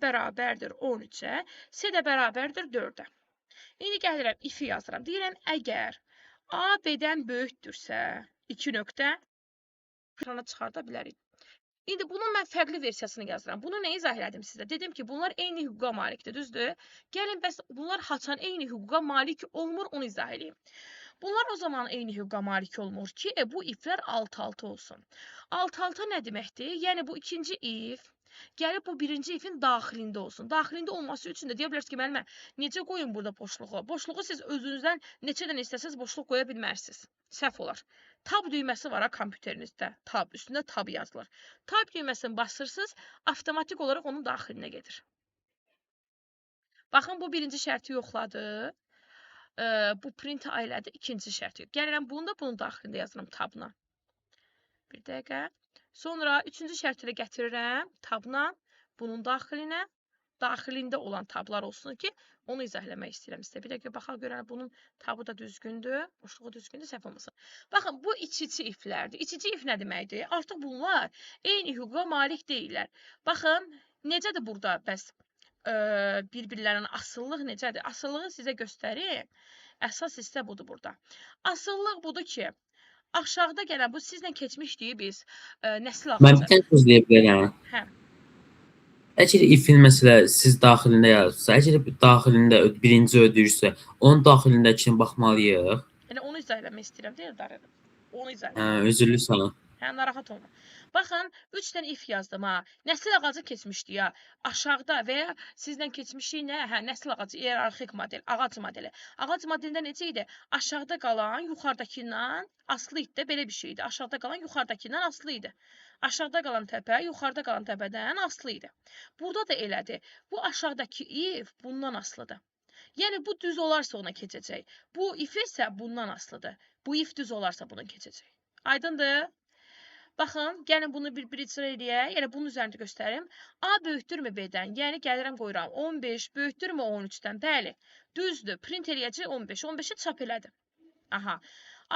bərabərdir 13-ə, S də bərabərdir 4-ə. İndi gəlirəm, if-i yazıram. Deyirəm, əgər A B-dən böyükdürsə, 2 nöqtə ekrana çıxarda bilərik. İndi bunun mən fərqli versiyasını yazıram. Bunu nə izah elədim sizə? Dedim ki, bunlar eyni hüquqa malikdir, düzdür? Gəlin, bəs bunlar haçan eyni hüquqa malik olmur, onu izah edeyim. Bunlar o zaman eyni hüquqa malik olmur ki, bu iflər alt-alta olsun. Alt-alta nə deməkdir? Yəni, bu ikinci if gəlib bu birinci ifin daxilində olsun. Daxilində olması üçün də deyə bilərsiniz ki, müəllimə, necə qoyun burada boşluğu? Boşluğu siz özünüzdən neçədən istəsəz boşluq qoya bilmərsiniz. Səhv olar. Tab düyməsi var ha kompüterinizdə. Tab, üstündə tab yazılır. Tab düyməsini basırsınız, avtomatik olaraq onun daxilinə gedir. Baxın, bu birinci şərti yoxladı. Bu print ailədir, ikinci şərti. Gəlirəm, bunu da bunun daxilində yazıram tabla. Bir dəqiqə. Sonra üçüncü şərti də gətirirəm tabla, bunun daxilində olan tablar olsun ki, onu izah eləmək istəyirəm sizə. Bir dəqiqə, baxaq görən, bunun tabı da düzgündür, boşluğu düzgündür, səhv olmasın. Baxın, bu iç-içi iflərdir. İç-içi if nə deməkdir? Artıq bunlar eyni hüquqa malik deyirlər. Baxın, necədir burada bəs bir-birlərinin asıllıq necədir? Asıllığı sizə göstərim. Əsas hissə budur burada. Asıllıq budur ki, aşağıda gələn, bu sizlə keçmişdik biz nəsil ağacı. Mən bir tane söz deyə bilərəm. Hə. Əgər ifin məsələ siz daxilində yazırsa, əgər daxilində birinci ödəyirsə, onun daxilindəkini baxmalıyıq. Yəni onu izah eləmək istəyirəm, deyil Darənim? Onu izah eləmək. Üzrlü sana. Hə, narahat olma. Baxın, 3 dənə if yazdım ha. Nəsil ağacı keçmişdik ya. Aşağıda və ya sizlə keçmişik nə? Hə, nəsil ağacı, iyerarxik model, ağac modeli. Ağac modelində necə idi? Aşağıda qalan yuxarıdakından asılı idi də belə bir şeydi. Aşağıda qalan yuxarıdakından asılı idi. Aşağıda qalan təpə, yuxarıda qalan təpədən asılı idi. Burada da elədir. Bu aşağıdakı if bundan asılıdır. Yəni, bu düz olarsa ona keçəcək. Bu if isə bundan asılıdır. Bu if düz olarsa buna keçəcək. Aydındır? Baxın, gəlin bunu bir icra eləyək. Yəni, bunun üzərində göstərim. A böyükdürmü B-dən? Yəni, gəlirəm qoyuram. 15 böyükdürmü 13-dən? Bəli, düzdür. Print eləyəcək 15. 15-i çap elədim. Aha.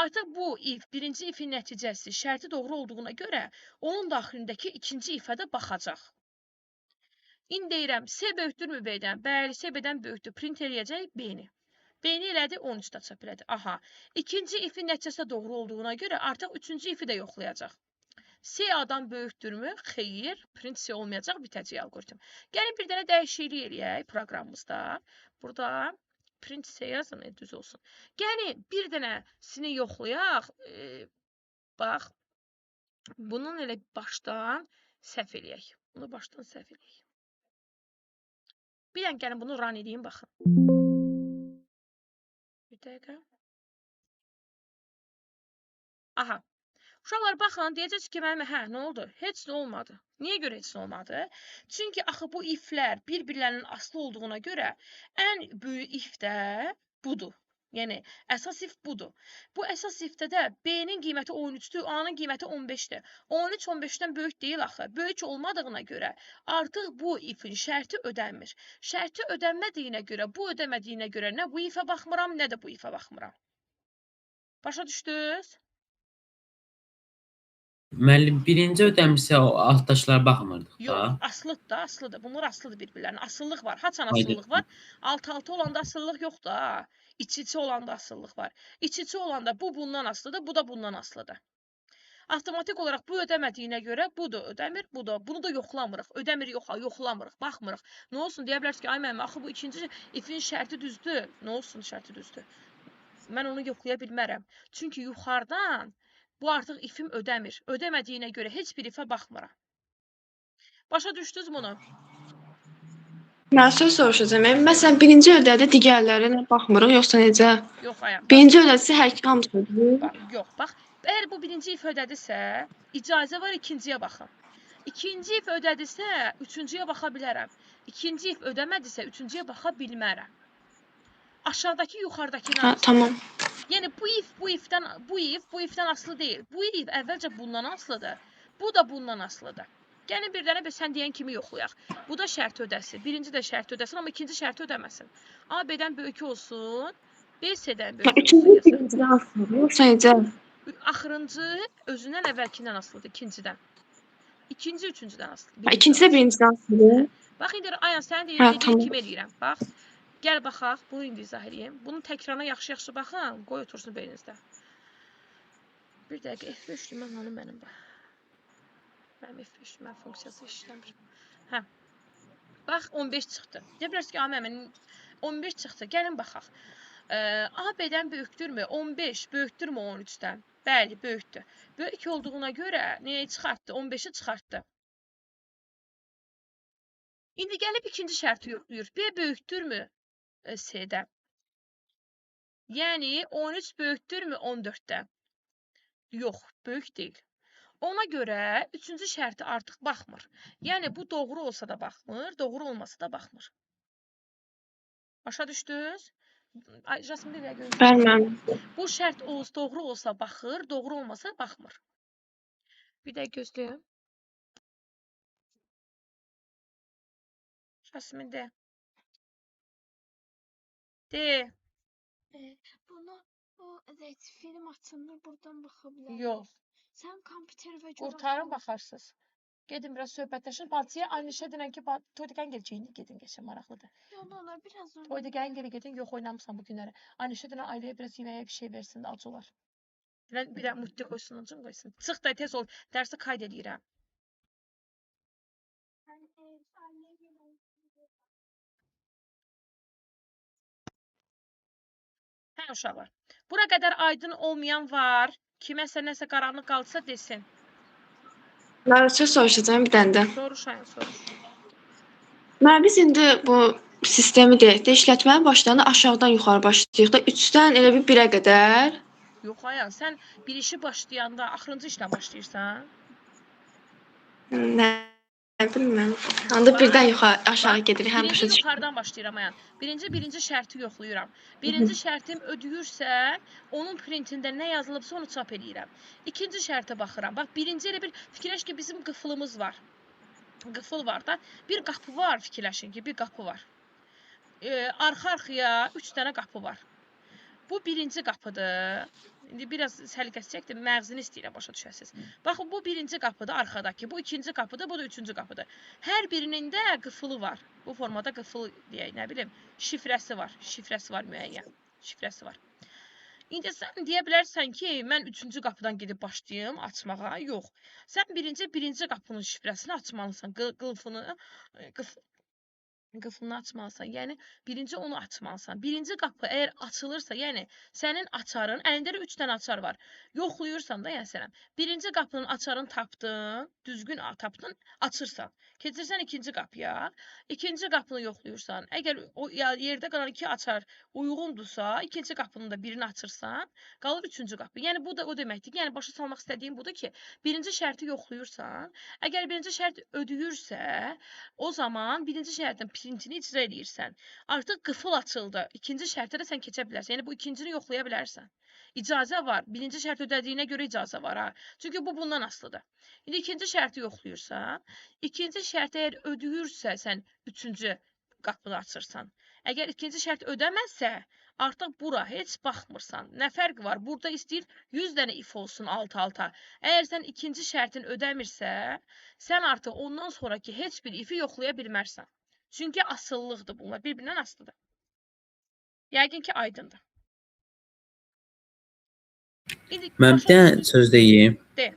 Artıq bu if, birinci ifin nəticəsi şərti doğru olduğuna görə onun daxilindəki ikinci ifə də baxacaq. İndi deyirəm, S böyükdürmü B-dən? Bəli, S B-dən böyükdür. Print eləyəcək B-ni. B-ni elədi, 13-də çap elədi. Aha. İkinci ifin nəticəsi doğru olduğuna görə artıq üçüncü ifi də yoxlayacaq. S A-dan böyükdürmü? Xeyr. Print S olmayacaq, bitəcək alqoritim. Gəlin bir dənə dəyişiklik eləyək proqramımızda. Burada print S yazın, düz olsun. Gəlin bir dənəsini yoxlayaq. Bax, bunun elə başdan səhv eləyək. Bunu başdan səhv eləyək. Bir dənə gəlin bunu run edeyim, baxın. Bir dəqiqə. Aha. Uşaqlar, baxın, deyəcəksiniz ki, mənim, hə, nə oldu? Heç nə olmadı. Niyə görə heç nə olmadı? Çünki axı bu iflər bir-birlərinin asılı olduğuna görə ən böyük if də budur. Yəni, əsas if budur. Bu əsas ifdə də B-nin qiyməti 13-dür, A-nın qiyməti 15-dir. 13 15-dən böyük deyil axı. Böyük olmadığına görə artıq bu ifin şərti ödənmir. Şərti ödənmədiyinə görə, bu ödəmədiyinə görə nə bu ifə baxmıram, nə də bu ifə baxmıram. Başa düşdünüz? Müəllim, birinci ödəmişsə o altdaşlara baxmırdıq da. Yox, asılıdır da, asılıdır. Bunlar asılıdır bir-birlərinə. Asıllıq var. Haçan asıllıq var? Alt-altı olanda asıllıq yoxdur da. İç-içi olanda asıllıq var. İç-içi olanda bu bundan asılıdır, bu da bundan asılıdır. Avtomatik olaraq bu ödəmədiyinə görə bu da ödəmir, bu da. Bunu da yoxlamırıq. Ödəmir, yoxlamırıq, baxmırıq. Nə olsun, deyə bilərsiniz ki, ay mənim, axı bu ikinci ifin şərti düzdür. Nə olsun, şərti düzdür. Mən onu yoxlaya bilmərəm. Çünki yuxarıdan bu artıq ifim ödəmir. Ödəmədiyinə görə heç bir ifə baxmıram. Başa düşdünüz bunu? Mən söz soruşacağım. Məsələn, birinci ödədə digərlərinə baxmırıq, yoxsa necə? Yox, ayam. Birinci ödəsi hər iki hamısıdır. Yox, bax. Əgər bu birinci if ödədirsə, icazə var ikinciyə baxın. İkinci if ödədirsə, üçüncüyə baxa bilərəm. İkinci if ödəmədirsə, üçüncüyə baxa bilmərəm. Aşağıdakı yuxarıdakına asılıdır. Tamam. Yəni bu ifdən asılı deyil. Bu if əvvəlcə bundan asılıdır. Bu da bundan asılıdır. Gəlin bir dənə sən deyən kimi yoxlayaq. Bu da şərt ödəsin. Birinci də şərt ödəsin, amma ikinci şərti ödəməsin. A B-dən böyük olsun, B C-dən böyük olsun. Üçüncü birincidən asılıdır, yoxsa necə? Axırıncı özündən əvvəlkindən asılıdır, ikincidən. İkinci üçüncüdən asılı. Ha, Birincidən ikincisi də asılı. birinciden asılı. Bax indi Ayan sən Hə, dediyin tamam. kimi eləyirəm. Bax. Gəl baxaq. Bunu indi izah edeyim. Bunu təkrarına yaxşı-yaxşı baxın. Qoy otursun beyninizdə. Bir dəqiqə F5 mən onu mənim bax. Mənim F5 mən funksiyası işləmir. Hə. Bax 15 çıxdı. Deyə bilərsiniz ki, mənim 15 çıxdı. Gəlin baxaq. A B-dən böyükdürmü? 15 böyükdürmü 13-dən? Bəli, böyükdür. Böyük olduğuna görə nəyi çıxartdı? 15-i çıxartdı. İndi gəlib ikinci şərti yoxlayır. B böyükdürmü C-dən? Yəni 13 böyükdürmü 14-dən? Yox, böyük deyil. Ona görə üçüncü şərti artıq baxmır. Yəni bu doğru olsa da baxmır, doğru olmasa da baxmır. Başa düşdünüz? Ay, Jasmin bir dəqiqə gözlə. Bəli, müəllim. Bu şərt doğru olsa baxır, doğru olmasa baxmır. Bir dəqiqə gözləyin. Jasmin de. De. Bunu o evet film açılır buradan baxa bilərəm. Yox. Sən kompüter və Qurtarın baxarsınız. Gedin biraz söhbətləşin. Bacıya Anişə denən ki, toyda gəlin gel çeyin, gedin geçin maraqlıdır. Yolu olar biraz sonra. Toyda gəlin geri gedin, yox oynamısan bu günləri. Anişə denən aileye biraz yeməyə bir şey versin, acı olar. Bir də mutlu qoysun, acın qoysun. Çıx da tez ol, dərsi kayd edirəm. Hə uşaqlar. Bura qədər aydın olmayan var. Kiməsə nəsə qaranlıq qalsa desin. Mən söz soruşacağım bir dənə də. Soruşayın, soruş. Mən biz indi bu sistemi deyək də işlətməyə başlayanda aşağıdan yuxarı başlayırıq da 3-dən elə bir 1-ə qədər. Yox Ayan, sən bir işi başlayanda axırıncı işlə başlayırsan. Nə bilmirəm. Onda birdən yuxarı aşağı gedirik, həm başa Birinci düşürük. yuxarıdan başlayıram Ayan. Birinci şərti yoxlayıram. Birinci şərtim ödəyirsə, onun printində nə yazılıbsa onu çap edirəm. İkinci şərtə baxıram. Bax, birinci elə bir fikirləş ki, bizim qıfılımız var. Qıfıl var da. Bir qapı var, fikirləşin ki, bir qapı var. Arxa-arxaya 3 dənə qapı var. Bu birinci qapıdır. İndi biraz səliqəsi çəkdim, məğzini istəyirəm başa düşəsiniz. Baxın, bu birinci qapıdır, arxadakı. Bu ikinci qapıdır, bu da üçüncü qapıdır. Hər birinin də qıfılı var. Bu formada qıfıl deyək, nə bilim, şifrəsi var. Şifrəsi var müəyyən. Şifrəsi var. İndi sən deyə bilərsən ki, mən üçüncü qapıdan gedib başlayayım açmağa. Yox. Sən birinci qapının şifrəsini açmalısan. Qıfılını açmalısan. Yəni, birinci onu açmalısan. Birinci qapı əgər açılırsa, yəni, sənin açarın, əlində 3 dənə açar var. Yoxluyursan da, yəni sənəm. Birinci qapının açarını tapdın, düzgün tapdın, açırsan. Keçirsən ikinci qapıya. İkinci qapını yoxluyursan. Əgər o yerdə qalan 2 açar uyğundursa, ikinci qapının da birini açırsan, qalır üçüncü qapı. Yəni, bu da o deməkdir. Yəni, başa salmaq istədiyim budur ki, birinci şərti yoxluyursan, əgər birinci şərt ödəyirsə, o zaman birinci şərtin printini icra edirsən. Artıq qıfıl açıldı. İkinci şərtə də sən keçə bilərsən. Yəni, bu ikincini yoxlaya bilərsən. İcazə var. Birinci şərt ödədiyinə görə icazə var. Ha. Çünki bu bundan asılıdır. İndi ikinci şərti yoxluyursan, ikinci şərt əgər ödəyirsə, sən üçüncü qapını açırsan. Əgər ikinci şərt ödəməzsə, artıq bura heç baxmırsan. Nə fərqi var? Burada istəyir 100 dənə if olsun alt-alta. Əgər sən ikinci şərtin ödəmirsə, sən artıq ondan sonraki heç bir ifi yoxlaya bilmərsən. Çünki asılılıqdır bunlar. Bir-birindən asılıdır. Yəqin ki, aydındır. Mən bir dənə söz deyim. De.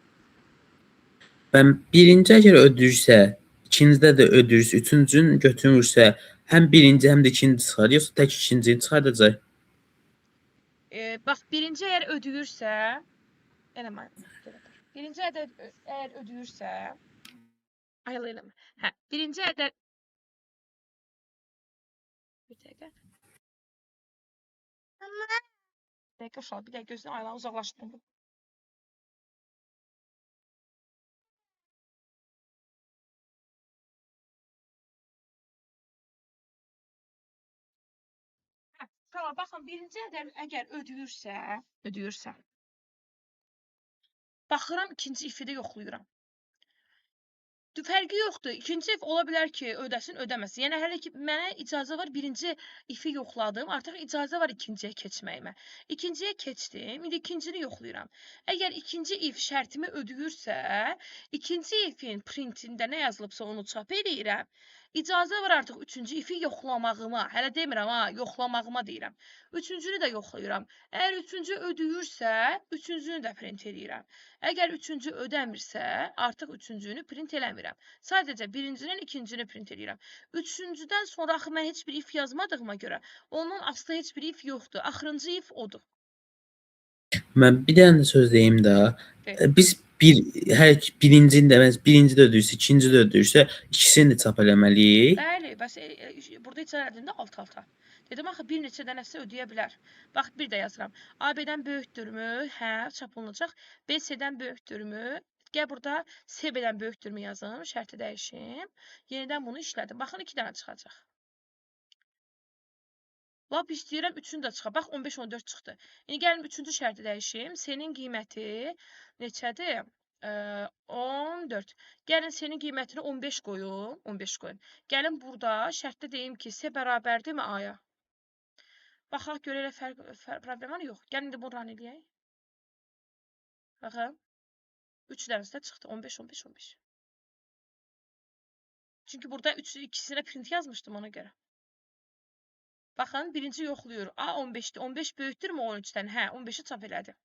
Mən birinci əgər ödəyirsə, ikincidə də ödəyirsə, üçüncünü götürürsə, həm birinci, həm də ikinci çıxar, yoxsa tək ikincini çıxardacaq? Bax, birinci əgər ödəyirsə, eləmə. Birinci əgər ödəyirsə, ayıl eləmə. Hə, birinci əgər bir dəqiqə. Bir dəqiqə uşaq, bir dəqiqə gözünü ayılan uzaqlaşdım. Tamam, baxın, birinci əgər ödəyirsə, baxıram, ikinci ifi də yoxluyuram. Fərqi yoxdur. İkinci if ola bilər ki, ödəsin, ödəməsin. Yəni hələ ki mənə icazə var birinci ifi yoxladım. Artıq icazə var ikinciyə keçməyimə. İkinciyə keçdim. İndi ikincini yoxlayıram. Əgər ikinci if şərtimi ödəyirsə, ikinci ifin printində nə yazılıbsa onu çap edirəm. İcazə var artıq üçüncü ifi yoxlamağıma. Hələ demirəm ha, yoxlamağıma deyirəm. Üçüncünü də yoxlayıram. Əgər üçüncü ödəyirsə, üçüncünü də print edirəm. Əgər üçüncü ödəmirsə, artıq üçüncünü print eləmirəm. Sadəcə birincinin ikincini print edirəm. Üçüncüdən sonra axı mən heç bir if yazmadığıma görə, onun aslı heç bir if yoxdur. Axırıncı if odur. Mən bir dənə də söz deyim də. De. Biz hər birincini də birinci də ödəyirsə, ikinci də ödəyirsə, ikisini də çap eləməliyik. Bəli, bəs burada icra edəndə alt-alta. Dedim axı bir neçə dənəsi ödəyə bilər. Bax bir də yazıram. AB-dən böyükdürmü? Hə, çap olunacaq. BC-dən böyükdürmü? Gəl burada SB-dən böyükdürmü yazım, şərti dəyişim. Yenidən bunu işlədim. Baxın 2 dənə çıxacaq. Lap istəyirəm 3-ünü də çıxar. Bax 15-14 çıxdı. İndi gəlin 3-cü şərti dəyişim. Senin qiyməti neçədir? 14. Gəlin senin qiymətini 15 qoyun. 15 qoyun. Gəlin burada şərtdə deyim ki, S bərabərdirmi A-ya? Baxaq görə elə problem var yox. Gəlin indi bunu run eləyək. Baxın. 3 dənəsi də çıxdı. 15, 15, 15. Çünki burada ikisinə print yazmışdım ona görə. Baxın, birinci yoxluyur. A 15-dir. 15 böyükdürmü 13-dən? Hə, 15-i çap elədi.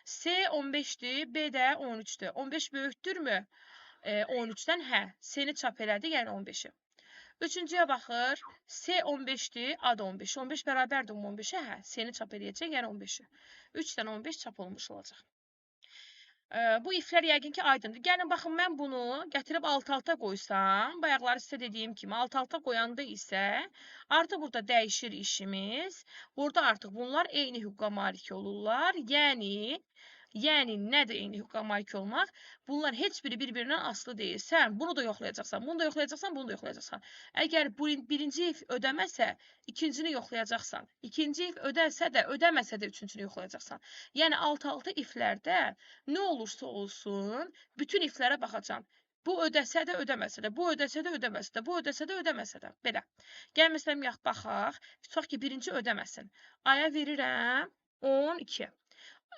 S 15-dir, B də 13-dür. 15 böyükdürmü 13-dən? Hə, S-ni çap elədi, yəni 15-i. Üçüncüyə baxır. S 15-dir, A da 15. 15 bərabərdir 15-ə? Hə, S-ni çap eləyəcək, yəni 15-i. 3-dən 15 çap olmuş olacaq. Bu iflər yəqin ki, aydındır. Gəlin, baxın, mən bunu gətirib alt-alta qoysam, bayaqları sizə dediyim kimi, alt-alta qoyanda isə artıq burada dəyişir işimiz. Burada artıq bunlar eyni hüquqa malik olurlar. Yəni nədir eyni hüquqa malik olmaq? Bunlar heç biri bir-birindən asılı deyil. Sən bunu da yoxlayacaqsan, bunu da yoxlayacaqsan, bunu da yoxlayacaqsan. Əgər birinci if ödəməsə, ikincini yoxlayacaqsan. İkinci if ödəsə də, ödəməsə də üçüncünü yoxlayacaqsan. Yəni alt-alta iflərdə nə olursa olsun, bütün iflərə baxacam. Bu ödəsə də, ödəməsə də, bu ödəsə də, ödəməsə də, bu ödəsə də, ödəməsə də. Belə. Gəl məsələn, baxaq. Tutaq ki, birinci ödəməsin. Aya verirəm 12.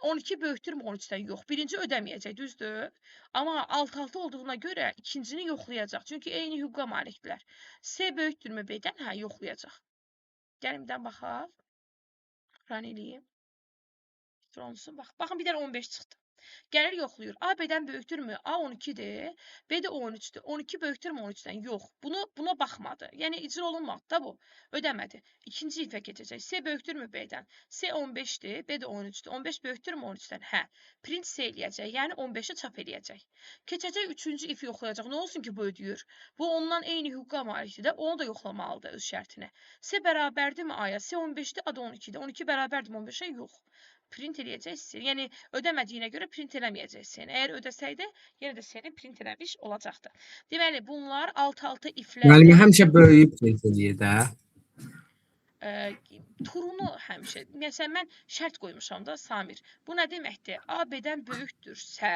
12 böyükdürmü 13-dən? Yox. Birinci ödəməyəcək, düzdür? Amma alt-alta olduğuna görə ikincini yoxlayacaq. Çünki eyni hüquqa malikdirlər. S böyükdürmü B-dən? Hə, yoxlayacaq. Gəlin bir dənə baxaq. Run eləyim. Baxın, bir dənə 15 çıxdı. Gəlir yoxlayır. A B-dən böyükdürmü? A 12-dir. B də 13-dür. 12 böyükdürmü 13-dən? Yox. Buna baxmadı. Yəni icra olunmadı da bu. Ödəmədi. İkinci ifə keçəcək. S böyükdürmü B-dən? S 15-dir. B də 13-dür. 15 böyükdürmü 13-dən? Hə. Print S eləyəcək. Yəni 15-i çap eləyəcək. Keçəcək üçüncü ifi yoxlayacaq. Nə olsun ki, bu ödəyir? Bu ondan eyni hüquqa malikdir də. Onu da yoxlamalıdır öz şərtini. S bərabərdirmi A-ya? S 15-dir. A da 12-dir. 12 bərabərdirmi 15-ə? Yox. Print eləyəcəksin. Yəni, ödəmədiyinə görə print eləməyəcəksin. Əgər ödəsəydə, yenə də seni print eləmiş olacaqdır. Deməli, bunlar alt-alta iflər... Müəllimə həmişə böyüyüb print edir də. Turunu həmişə... Məsələn, mən şərt qoymuşam da, Samir. Bu nə deməkdir? A B-dən böyükdürsə,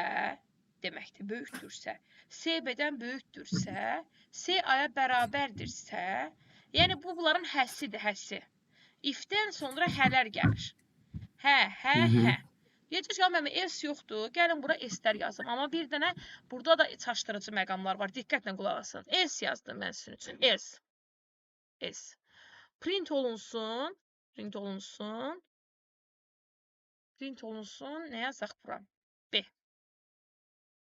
deməkdir, böyükdürsə, S B-dən böyükdürsə, S A-ya bərabərdirsə, yəni bu, bunların həssidir, həssi. If-dən sonra hələr gəlir. Hə. Deyəcək ki, mənim else yoxdur. Gəlin bura S-lər yazım. Amma bir dənə burada da çaşdırıcı məqamlar var. Diqqətlə qulaq asın. Else yazdım mən sizin üçün. Else. Print olunsun. Nə yazaq bura? B.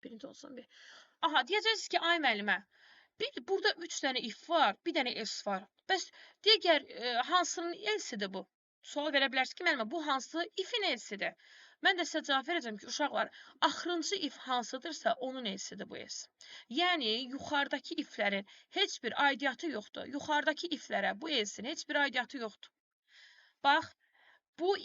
Print olsun B. Aha, deyəcəksiniz ki, ay müəllimə, burada 3 dənə if var, bir dənə else var. Bəs digər hansının else-dir bu? Sual verə bilərsiniz ki, müəllimə, bu hansı ifin else-dir? Mən də sizə cavab verəcəm ki, uşaqlar, axırıncı if hansıdırsa, onun else-dir bu else. Yəni, yuxarıdakı iflərin heç bir aidiyyatı yoxdur. Yuxarıdakı iflərə bu else-in heç bir aidiyyatı yoxdur. Bax, bu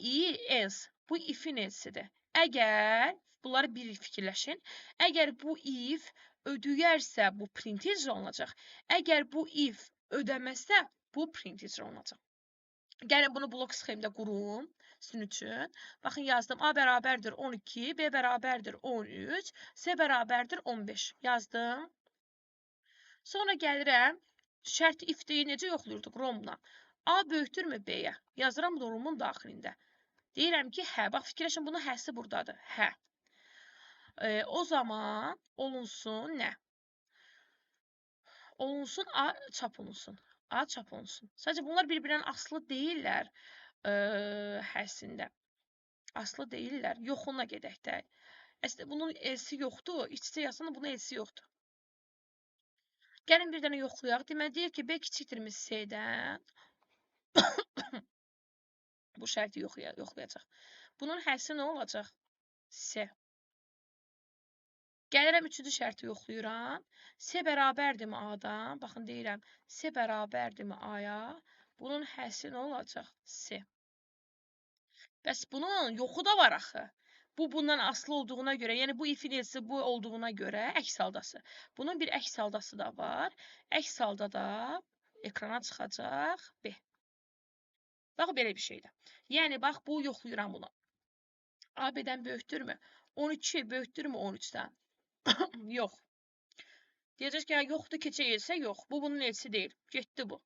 else, bu ifin else-dir. Əgər, bunları bir fikirləşin, əgər bu if ödəyərsə, bu print icra olunacaq. Əgər bu if ödəməzsə, bu print icra olunacaq. Gəlin bunu blok sxemdə qurum sizin üçün. Baxın yazdım. A bərabərdir 12, B bərabərdir 13, C bərabərdir 15. Yazdım. Sonra gəlirəm, şərt if-deyi necə yoxlayırdıq Romla? A böyükdürmü B-yə? Yazıram Romun daxilində. Deyirəm ki, hə, bax fikirləşin, bunun həsi buradadır. Hə. O zaman olunsun nə? Olunsun A çap olunsun. A çap olunsun. Sadəcə bunlar bir-birindən asılı deyillər həsində. Asılı deyillər. Yoxuna gedək də. Əslində bunun elsi yoxdur. İç-içə yazsana bunun elsi yoxdur. Gəlin bir dənə yoxlayaq. Deməli deyir ki, B kiçikdirmi C-dən. Bu şərti yoxlayacaq. Bunun həsi nə olacaq? C. Gəlirəm üçüncü şərti yoxlayıram. C bərabərdirmi A-dan? Baxın deyirəm. C bərabərdirmi A-ya? Bunun həsi nə olacaq? C. Bəs bunun yoxu da var axı. Bu bundan asılı olduğuna görə, yəni bu ifin elsi bu olduğuna görə əks haldası. Bunun bir əks haldası da var. Əks halda da ekrana çıxacaq B. Bax belə bir şeydir. Yəni bax bu yoxlayıram bunu. A B-dən böyükdürmü? 12 böyükdürmü 13-dən? Yox. Deyəcək ki, yoxdur, keçə elsə yox. Bu bunun elsi deyil. Getdi bu.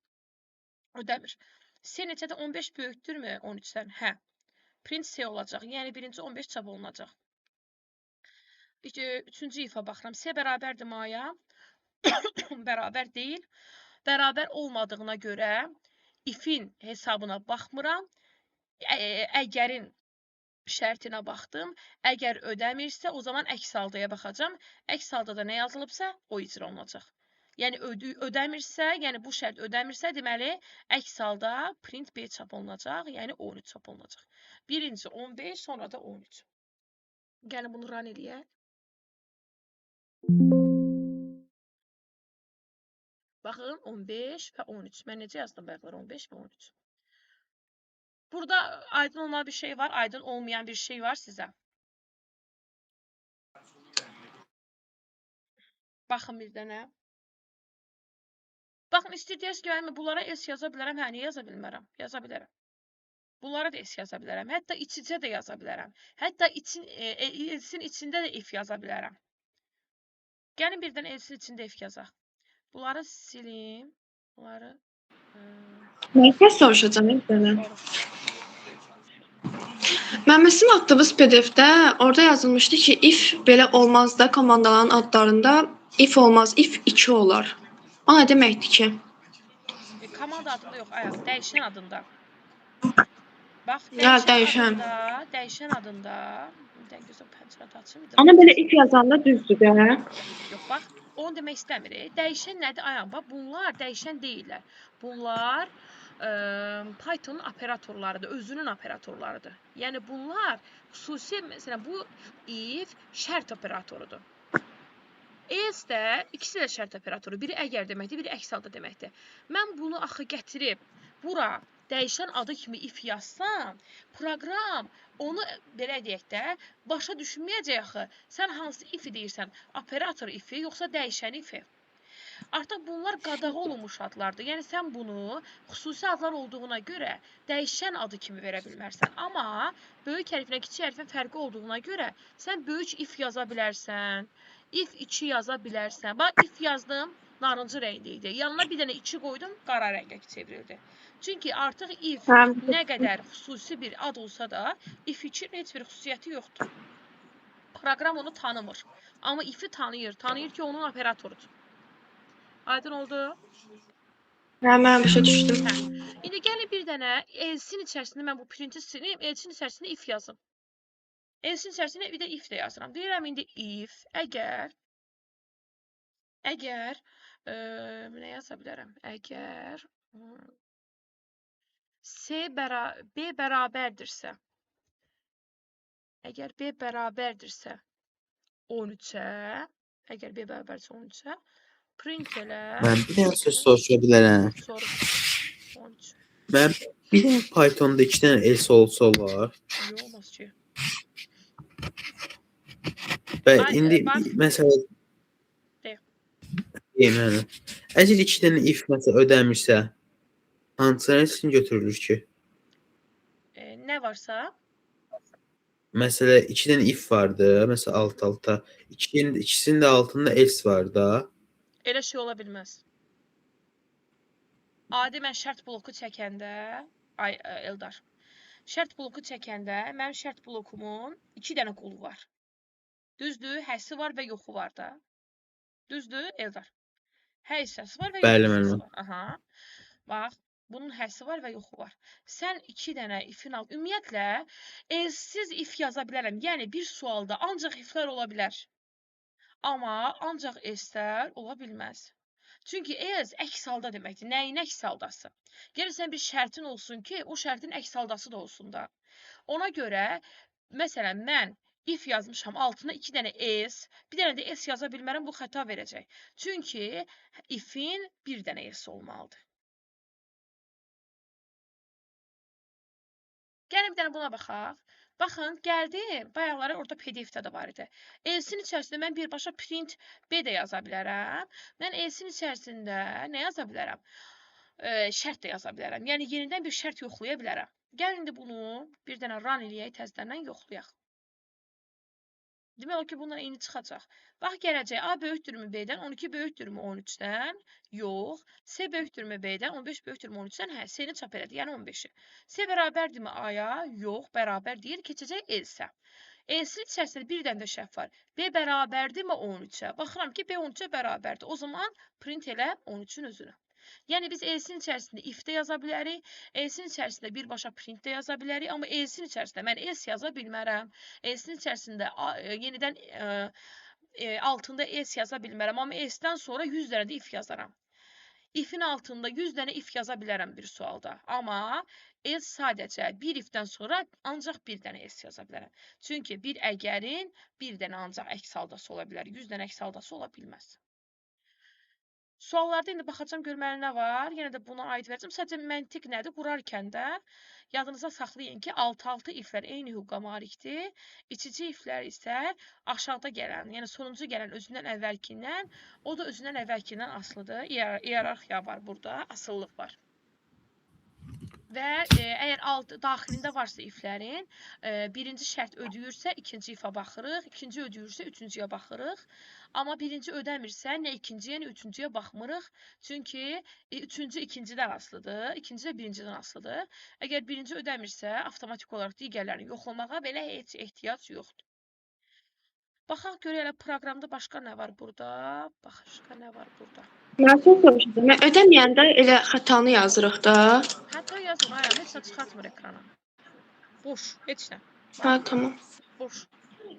Ödəmir. C neçədə 15 böyükdürmü 13-dən? Hə. Print C olacaq. Yəni birinci 15 çap olunacaq. Üçüncü ifa baxıram. C bərabərdir A-ya. Bərabər deyil. Bərabər olmadığına görə ifin hesabına baxmıram. Əgərin şərtinə baxdım. Əgər ödəmirsə, o zaman əks haldaya baxacam. Əks halda da nə yazılıbsa, o icra olunacaq. Yəni ödəmirsə, yəni bu şərt ödəmirsə, deməli, əks halda print B çap olunacaq, yəni 13 çap olunacaq. Birinci 15, sonra da 13. Gəlin bunu run eləyək. Baxın, 15 və 13. Mən necə yazdım bayaqlar? 15 və 13. Burada aydın olan bir şey var, aydın olmayan bir şey var sizə. Baxın bir dənə. Baxın, istəyirsiniz ki, mən bunlara S yaza bilərəm, hə, niyə yaza bilmərəm? Yaza bilərəm. Bunlara da S yaza bilərəm. Hətta iç-içə də yaza bilərəm. Hətta S-in içində də if yaza bilərəm. Gəlin bir dənə S-in içində if yazaq. Bunları silim. Bunları... Mən soruşacağım bir dənə. Mən məsələn atdığımız PDF-də orada yazılmışdı ki, if belə olmaz da komandaların adlarında if olmaz, if 2 olar. O nə deməkdir ki? Komanda adında yox, ayaq, dəyişən adında. Bax, dəyişən adında. Bir dənə gözüm pəncərədə açım. Ana belə if yazanda düzdür də. Yox, bax, onu demək istəmir. Dəyişən nədir? Ayaq, bax, bunlar dəyişən deyirlər. Bunlar Python'un operatorlarıdır, özünün operatorlarıdır. Yəni bunlar xüsusi, məsələn, bu if şərt operatorudur. Else də ikisi də şərt operatoru. Biri əgər deməkdir, biri əks halda deməkdir. Mən bunu axı gətirib bura dəyişən adı kimi if yazsam, proqram onu belə deyək də başa düşməyəcək axı. Sən hansı ifi deyirsən? Operator ifi yoxsa dəyişən ifi? Artıq bunlar qadağa olunmuş adlardır. Yəni sən bunu xüsusi adlar olduğuna görə dəyişən adı kimi verə bilmərsən. Amma böyük hərflə kiçik hərfin fərqi olduğuna görə sən böyük if yaza bilərsən. If 2 yaza bilərsən. Bax, if yazdım, narıncı rəngdə idi. Yanına bir dənə 2 qoydum, qara rəngə çevrildi. Çünki artıq if nə qədər xüsusi bir ad olsa da, if 2-nin heç bir xüsusiyyəti yoxdur. Proqram onu tanımır. Amma ifi tanıyır. Tanıyır ki, onun operatorudur. Aydın oldu? Hə, mən başa düşdüm. İndi gəlin bir dənə elsin içərisində mən bu printi sileyim, elsin içərisində if yazım. Elsin içərisində bir də if də yazıram. Deyirəm indi if, əgər nə yaza bilərəm? Əgər B bərabərdirsə, əgər B bərabərdirsə 13-ə, əgər B bərabərdirsə 13-ə, print elə. Mən bir dənə söz soruşa bilərəm. Soruş. Mən bir dənə Python'da 2 dənə else olsa olar. Yox, olmaz ki. Və indi məsələn deyim, əgər 2 dənə if məsələn ödəmirsə, hansıları üçün götürülür ki? Nə varsa? Məsələn 2 dənə if vardı, məsələn alt-alta. İkisinin də altında else var da. Elə şey ola bilməz. Adi mən şərt bloku çəkəndə, Eldar. Şərt bloku çəkəndə mənim şərt blokumun 2 dənə qolu var. Düzdür? Həsi var və yoxu var da. Düzdür, Eldar? Hə hissəsi var və yox Bəli, hissəsi müəllim. var. Aha. Bax, bunun həsi var və yoxu var. Sən 2 dənə ifin al. Ümumiyyətlə, elsiz if yaza bilərəm. Yəni, bir sualda ancaq iflər ola bilər. Amma ancaq elslər ola bilməz. Çünki else əks halda deməkdir. Nəyin əks haldası? Gəlirsən bir şərtin olsun ki, o şərtin əks haldası da olsun da. Ona görə, məsələn, mən if yazmışam, altına 2 dənə else, bir dənə də else yaza bilmərəm, bu xəta verəcək. Çünki ifin bir dənə else olmalıdır. Gəlin bir dənə buna baxaq. Baxın, gəldim, bayaqları orada PDF-də də var idi. Else'in içərisində mən birbaşa print B də yaza bilərəm. Mən Else'in içərisində nə yaza bilərəm? Şərt də yaza bilərəm. Yəni, yenidən bir şərt yoxlaya bilərəm. Gəlin indi bunu bir dənə run eləyək, təzədən yoxlayaq. Demək olar ki, bunlar eyni çıxacaq. Bax, gələcək A böyükdürmü B-dən, 12 böyükdürmü 13-dən? Yox. C böyükdürmü B-dən, 15 böyükdürmü 13-dən? Hə, C-ni çap elədi, yəni 15-i. C bərabərdirmi A-ya? Yox, bərabər deyil. Keçəcək else. Else'in içərisində bir dənə də şərt var. B bərabərdirmi 13-ə? Baxıram ki, B 13-ə bərabərdir. O zaman print elə 13-ün özünü. Yəni, biz else'in içərisində if-də yaza bilərik, else'in içərisində birbaşa print də yaza bilərik, amma else'in içərisində mən else yaza bilmərəm. Else'in içərisində yenidən altında else yaza bilmərəm, amma else'dən sonra 100 dənə də if yazaram. If'in altında 100 dənə if yaza bilərəm bir sualda, amma else sadəcə bir ifdən sonra ancaq bir dənə else yaza bilərəm. Çünki bir əgərin bir dənə ancaq əks haldası ola bilər, 100 dənə əks haldası ola bilməz. Suallarda indi baxacam görməli nə var. Yenə də buna aid verəcəm. Sadəcə məntiq nədir? Qurarkən də yadınıza saxlayın ki, alt-altı iflər eyni hüquqa malikdir. İçici iflər isə aşağıda gələn, yəni sonuncu gələn özündən əvvəlkindən, o da özündən əvvəlkindən asılıdır. İyerarxiya var burada, asıllıq var. Və əgər daxilində varsa iflərin, birinci şərt ödəyirsə, ikinci ifa baxırıq, ikinci ödəyirsə, üçüncüyə baxırıq. Amma birinci ödəmirsə, nə ikinciyə, nə üçüncüyə baxmırıq. Çünki üçüncü ikincidən asılıdır, ikinci də birincidən asılıdır. Əgər birinci ödəmirsə, avtomatik olaraq digərlərini yoxlamağa belə heç ehtiyac yoxdur. Baxaq görək elə proqramda başqa nə var burada? Başqa nə var burada? Mən soruşacağam. Mən ödəməyəndə elə xətanı yazırıq da. Xəta yazın, ayaq, heç nə çıxartmır ekrana. Boş, heç nə. Hə, tamam. Boş.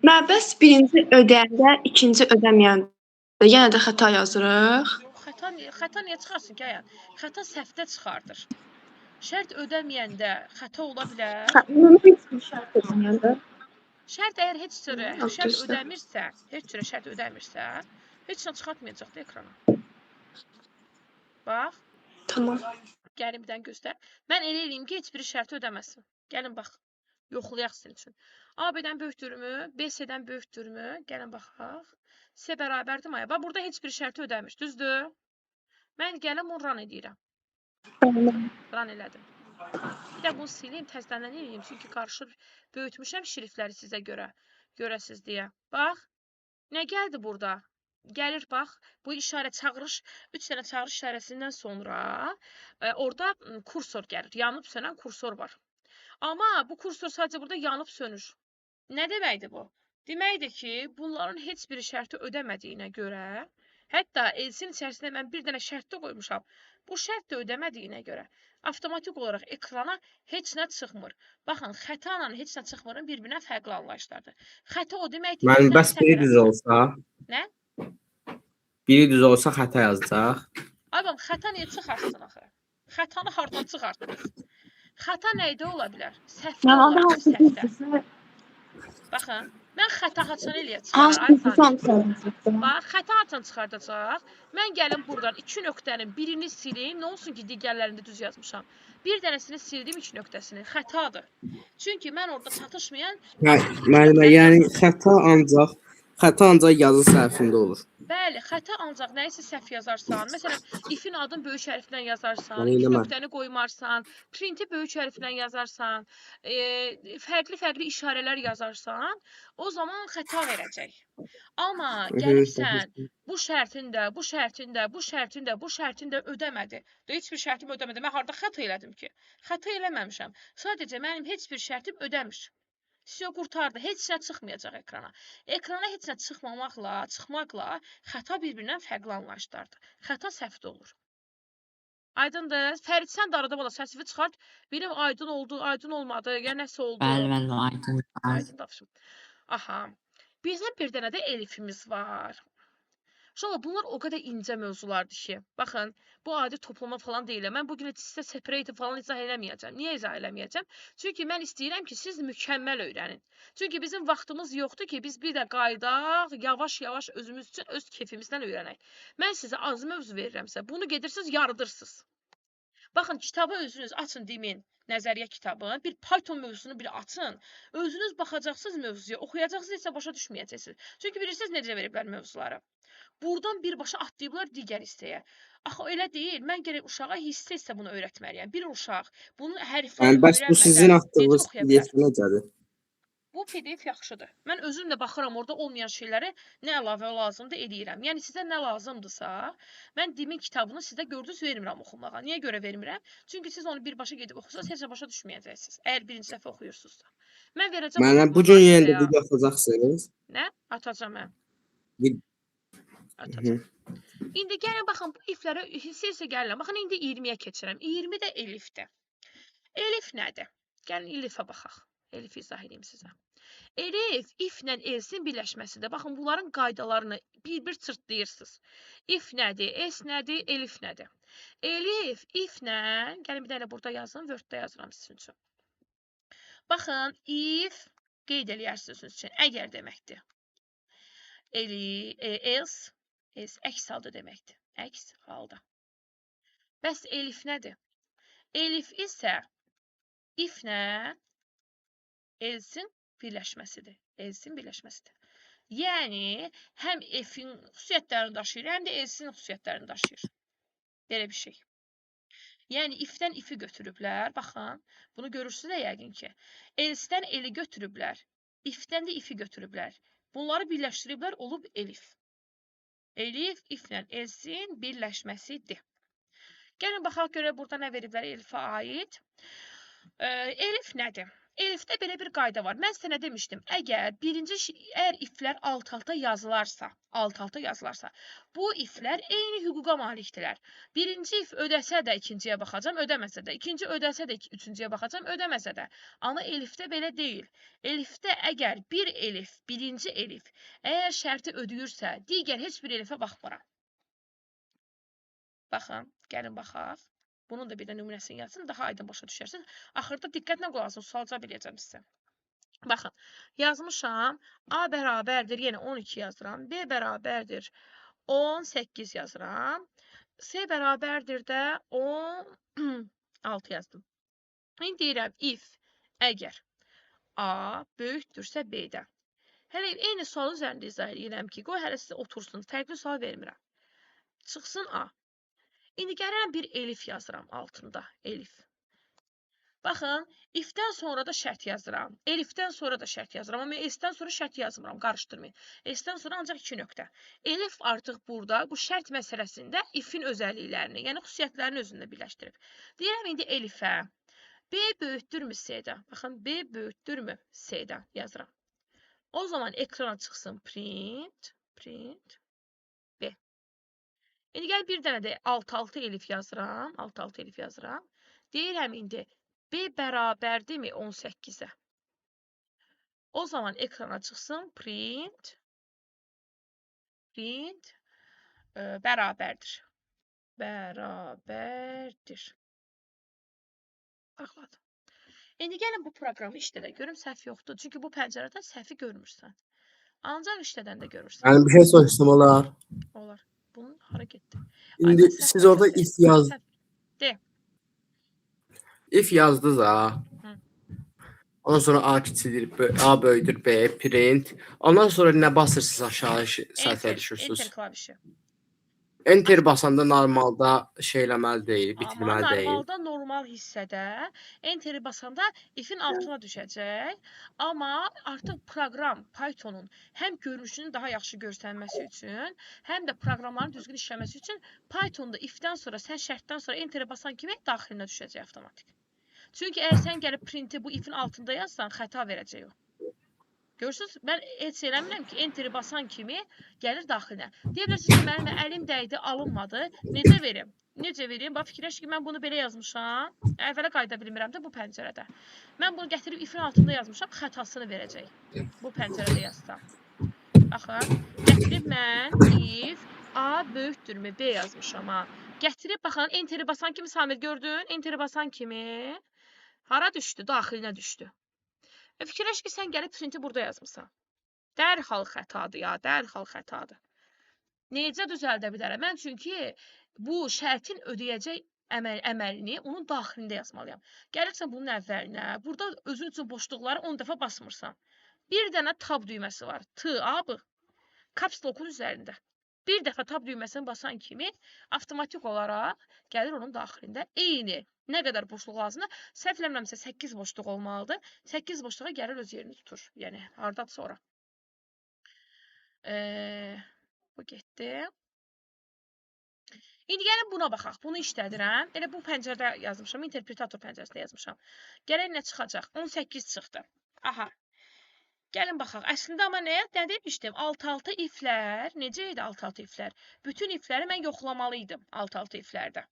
Bəs birinci ödəyəndə, ikinci ödəməyəndə yenə də xəta yazırıq. Xəta niyə çıxarsın ki, ayaq? Xəta səhvdə çıxardır. Şərt ödəməyəndə xəta ola bilər. Şərt ödəməyəndə. Şərt əgər heç cürə şərt ödəmirsə, heç nə çıxartmayacaq da ekrana. Bax. Tamam. Gəlin bir dənə göstər. Mən elə eləyim ki, heç biri şərti ödəməsin. Gəlin bax. Yoxlayaq sizin üçün. A B-dən böyükdürmü? B C-dən böyükdürmü? Gəlin baxaq. C bərabərdir mi? Bax, burada heç bir şərti ödəmiş. Düzdür? Mən gələm onu run edirəm. Run elədim. Bir də bunu sileyim, təzədən eləyim. Çünki qarışır, böyütmüşəm şriftləri sizə görə. Görəsiz deyə. Bax. Nə gəldi burada? Gəlir bax, bu işarə çağırış, 3 dənə çağırış işarəsindən sonra orada kursor gəlir. Yanıb sönən kursor var. Amma bu kursor sadəcə burada yanıb sönür. Nə deməkdir bu? Deməkdir ki, bunların heç biri şərti ödəmədiyinə görə, hətta else'in içərisində mən bir dənə şərt də qoymuşam. Bu şərt də ödəmədiyinə görə avtomatik olaraq ekrana heç nə çıxmır. Baxın, xəta ilə heç nə çıxmırın bir-birinə fərqli anlayışlardır. Xəta o deməkdir ki, Müəllim, bəs biri düz olsa? Nə? Biri düz olsa xəta yazacaq. Abam, xəta niyə çıxartsın axı? Xətanı hardan çıxartdınız? Xəta nəydə ola bilər? Səhvdə ola bilər, səhvdə. Baxın, mən xəta haçan eləyə çıxarır. Bax, xəta haçan çıxardacaq. Mən gəlim buradan 2 nöqtənin birini sileyim. Nə olsun ki, digərlərində düz yazmışam. Bir dənəsini sildim 2 nöqtəsini. Xətadır. Çünki mən orada çatışmayan... Müəllimə, yəni xəta ancaq yazı səhvində olur. Bəli, xəta ancaq nəyisə səhv yazarsan. Məsələn, if-in adını böyük hərflə yazarsan, Onu if eləmə. nöqtəni qoymarsan, print-i böyük hərflə yazarsan, fərqli işarələr yazarsan, o zaman xəta verəcək. Amma gəlibsən bu şərtin də, bu şərtin də, bu şərtin də, bu şərtin də ödəmədi. Heç bir şərtim ödəmədi. Mən harda xəta elədim ki? Xəta eləməmişəm. Sadəcə mənim heç bir şərtim ödəmir. Siyo qurtardı. Heç nə çıxmayacaq ekrana. Ekrana heç nə çıxmaqla xəta bir-birindən fərqli anlayışlardır. Xəta səhvdə olur. Aydındır? Fərid, sən də arada bala səsini çıxart. Benim aydın oldu, aydın olmadı, ya nəsə oldu. Bəli, bəli, aydın. Aydın tapışım. Aha. Bizim bir dənə də elifimiz var. İnşallah bunlar o qədər incə mövzulardır ki, baxın, bu adi toplama falan deyil. Mən bugün sizə separate falan izah eləməyəcəm. Niyə izah eləməyəcəm? Çünki mən istəyirəm ki, siz mükəmməl öyrənin. Çünki bizim vaxtımız yoxdur ki, biz bir də qaydaq, yavaş-yavaş özümüz üçün öz keyfimizdən öyrənək. Mən sizə az mövzu verirəmsə, bunu gedirsiniz, yarıdırsınız. Baxın, kitabı özünüz açın demin, nəzəriyyə kitabı, bir Python mövzusunu bir açın. Özünüz baxacaqsınız mövzuya, oxuyacaqsınız, isə başa düşməyəcəksiniz. Çünki bilirsiniz necə veriblər mövzuları. Buradan birbaşa atlayıblar digər hissəyə. Axı elə deyil. Mən gərək uşağa hissə bunu öyrətməliyəm. Bir uşaq bunu hərfləri Bəs bu sizin öyrənmədən necə atdığınız oxuya bilər? PDF necədir? Bu PDF yaxşıdır. Mən özüm də baxıram orada olmayan şeyləri nə əlavə lazımdır eləyirəm. Yəni sizə nə lazımdırsa, mən demin kitabını sizə gördünüz vermirəm oxumağa. Niyə görə vermirəm? Çünki siz onu birbaşa gedib oxusanız heç nə başa düşməyəcəksiniz. Əgər birinci dəfə oxuyursunuzsa. Mən verəcəm Mənə bu gün yenə də video atacaqsınız. Nə? Atacağam mən. Bir- Atacağam. İndi gəlin baxın bu iflərə hissə gəlin. Baxın indi 20-yə keçirəm. 20 də elifdir. Elif nədir? Gəlin elifə baxaq. Elif izah edeyim sizə. Elif iflə elsin birləşməsidir. Baxın bunların qaydalarını bir-bir çırtlayırsınız. İf nədir? Es nədir? Elif nədir? Elif iflə, gəlin bir dənə burada yazın, Word-də yazıram sizin üçün. Baxın, if qeyd eləyərsiniz sizin üçün. Əgər deməkdir. Else əks halda deməkdir. Əks halda. Bəs elif nədir? Elif isə iflə elsin birləşməsidir. Elsin birləşməsidir. Yəni, həm F-in xüsusiyyətlərini daşıyır, həm də elsin xüsusiyyətlərini daşıyır. Belə bir şey. Yəni, ifdən ifi götürüblər. Baxın, bunu görürsünüz də yəqin ki. Elsdən eli götürüblər. İfdən də ifi götürüblər. Bunları birləşdiriblər, olub elif. Elif, iflə elsin birləşməsidir. Gəlin, baxaq görə burada nə veriblər elifə aid. Elif nədir? Elifdə belə bir qayda var. Mən sizə nə demişdim? Əgər iflər alt-alta yazılarsa, bu iflər eyni hüquqa malikdirlər. Birinci if ödəsə də ikinciyə baxacam, ödəməsə də. İkinci ödəsə də üçüncüyə baxacam, ödəməsə də. Amma elifdə belə deyil. Elifdə əgər bir elif, birinci elif, əgər şərti ödəyirsə, digər heç bir elifə baxmıram. Baxın, gəlin baxaq. Bunun da bir də nümunəsini yazsın, daha aydın başa düşərsiniz. Axırda diqqətlə qulaq asın, sualca biləcəm sizə. Baxın, yazmışam. A bərabərdir, yenə 12 yazıram. B bərabərdir, 18 yazıram. C bərabərdir də 16 yazdım. İndi deyirəm, if, əgər A böyükdürsə B-dən. Hələ eyni sual üzərində izah edirəm ki, qoy hələ sizə otursun, fərqli sual vermirəm. Çıxsın A. İndi gəlirəm bir elif yazıram altında, elif. Baxın, ifdən sonra da şərt yazıram. Elifdən sonra da şərt yazıram. Amma esdən sonra şərt yazmıram, qarışdırmayın. Esdən sonra ancaq 2 nöqtə. Elif artıq burada bu şərt məsələsində ifin özəlliklərini, yəni xüsusiyyətlərini özündə birləşdirib. Deyirəm indi elifə. B böyükdürmü C-dən? Baxın, B böyükdürmü C-dən yazıram. O zaman ekrana çıxsın print. B. İndi gəl bir dənə də alt-altı elif yazıram. Alt-altı elif yazıram. Deyirəm indi B bərabərdirmi 18-ə? O zaman ekrana çıxsın print bərabərdir. Bərabərdir. Baxladım. İndi gəlin bu proqramı işlədə. Görüm səhv yoxdur. Çünki bu pəncərədən səhvi görmürsən. Ancaq işlədən də görürsən. Yəni bir şey soruşsam olar. Olar. Bunun hara getdi? İndi siz orada if yazdınız. De. If yazdınız ha. Hı. Ondan sonra A kiçidir, A böyüdür B, print. Ondan sonra nə basırsınız aşağı səhifəyə Enter düşürsünüz. klavişi. Enter basanda normalda şey eləməli deyil, Amma bitirməli deyil. normalda normal hissədə enteri basanda if-in altına düşəcək. Amma artıq proqram Pythonun həm görünüşünün daha yaxşı göstərməsi üçün, həm də proqramların düzgün işləməsi üçün Pythonda if-dən sonra sən şərtdən sonra enteri basan kimi daxilinə düşəcək avtomatik. Çünki əgər sən gəlib printi bu if-in altında yazsan, xəta verəcək o. Görürsünüz, mən heç eləmirəm ki, enteri basan kimi gəlir daxilinə. Deyə bilərsiniz ki, mənim əlim dəydi, alınmadı. Necə verim? Necə verim? Bax, fikirləş ki, mən bunu belə yazmışam. Əvvələ qayda bilmirəm də bu pəncərədə. Mən bunu gətirib if-in altında yazmışam, xətasını verəcək. Bu pəncərədə yazsam. Baxın, gətirib mən if A böyükdürmü B yazmışam ha. Gətirib, baxın, enteri basan kimi Samir gördün? Enteri basan kimi hara düşdü? Daxilinə düşdü. Fikirləş ki, sən gəlib printi burada yazmışsan. Dərhal xətadır ya, dərhal xətadır. Necə düzəldə bilərəm? Mən çünki bu şərtin ödəyəcək əməlini onun daxilində yazmalıyam. Gəlirsən bunun əvvəlinə, burada özün üçün boşluqları 10 dəfə basmırsan. Bir dənə tab düyməsi var. T, A, B. Caps Lock-un üzərində. Bir dəfə tab düyməsini basan kimi avtomatik olaraq gəlir onun daxilində. Eyni. Nə qədər boşluq lazımdır? Səhv eləmirəmsə 8 boşluq olmalıdır. 8 boşluğa gəlir öz yerini tutur. Yəni, hardadır sonra. Bu getdi. İndi gəlin buna baxaq. Bunu işlədirəm. Elə bu pəncərədə yazmışam. Interpretator pəncərəsində yazmışam. Gəlin nə çıxacaq? 18 çıxdı. Aha. Gəlin baxaq. Əslində amma nə demişdim? Alt-alta iflər. Necə idi alt-alta iflər? Bütün ifləri mən yoxlamalıydım alt-alta iflərdə.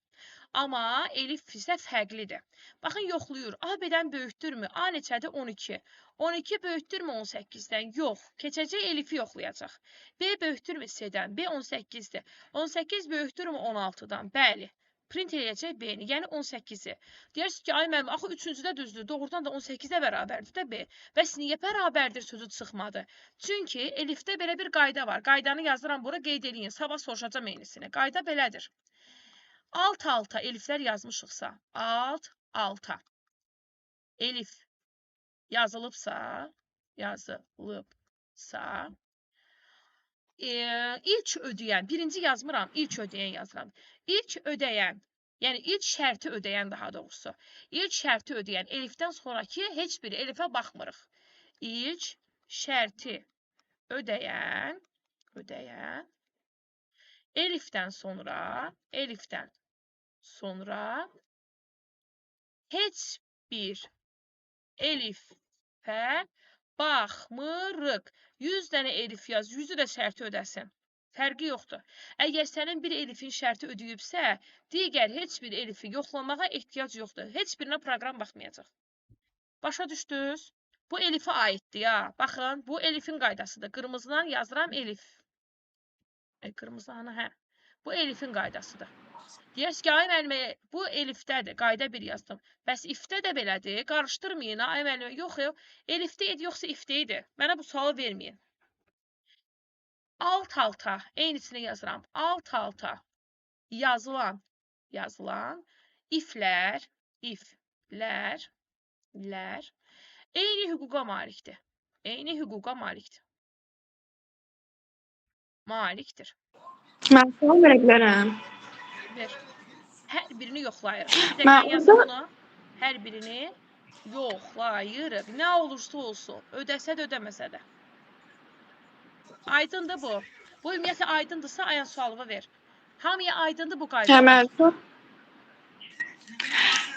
Amma elif isə fərqlidir. Baxın, yoxluyur. A B-dən böyükdürmü? A neçədir? 12. 12 böyükdürmü 18-dən? Yox. Keçəcək elifi yoxlayacaq. B böyükdürmü C-dən? B 18-dir. 18 böyükdürmü 16-dan? Bəli. Print eləyəcək B-ni, yəni 18-i. Deyirsiniz ki, ay mənim, axı 3-cüdə düzdür. Doğrudan da 18-də bərabərdir də B. Bəs niyə bərabərdir sözü çıxmadı? Çünki elifdə belə bir qayda var. Qaydanı yazıram bura, qeyd eləyin. Sabah soruşacam eynisini. Qayda belədir. Alt-alta eliflər yazmışıqsa, alt-alta elif yazılıbsa, ilk ödəyən, birinci yazmıram, ilk ödəyən yazıram. İlk ödəyən, yəni ilk şərti ödəyən daha doğrusu. İlk şərti ödəyən elifdən sonraki heç bir elifə baxmırıq. İlk şərti ödəyən, elifdən sonra heç bir elifə baxmırıq. 100 dənə elif yaz, 100-ü də şərti ödəsin. Fərqi yoxdur. Əgər sənin bir elifin şərti ödəyibsə, digər heç bir elifi yoxlamağa ehtiyac yoxdur. Heç birinə proqram baxmayacaq. Başa düşdünüz? Bu elifə aiddir ya. Baxın, bu elifin qaydasıdır. Qırmızıdan yazıram elif. Qırmızıdan, hə. Bu elifin qaydasıdır. Deyərsiniz ki, ay müəllimə, bu elifdədir, qayda 1 yazdım. Bəs ifdə də belədir, qarışdırmayın, ay müəllimə, yox, elifdə idi, yoxsa ifdə idi. Mənə bu sualı verməyin. Alt-alta, eynisini yazıram, alt-alta yazılan iflər, eyni hüquqa malikdir. Malikdir. Mən sual verə bilərəm. Ver. Hər birini yoxlayırıq. Bir dəqiqə yazın bunu. Hər birini yoxlayırıq. Nə olursa olsun. Ödəsə də, ödəməsə də. Aydındır bu. Bu ümumiyyətlə aydındırsa ayan sualımı ver. Hamıya aydındır bu qayda. Təməl.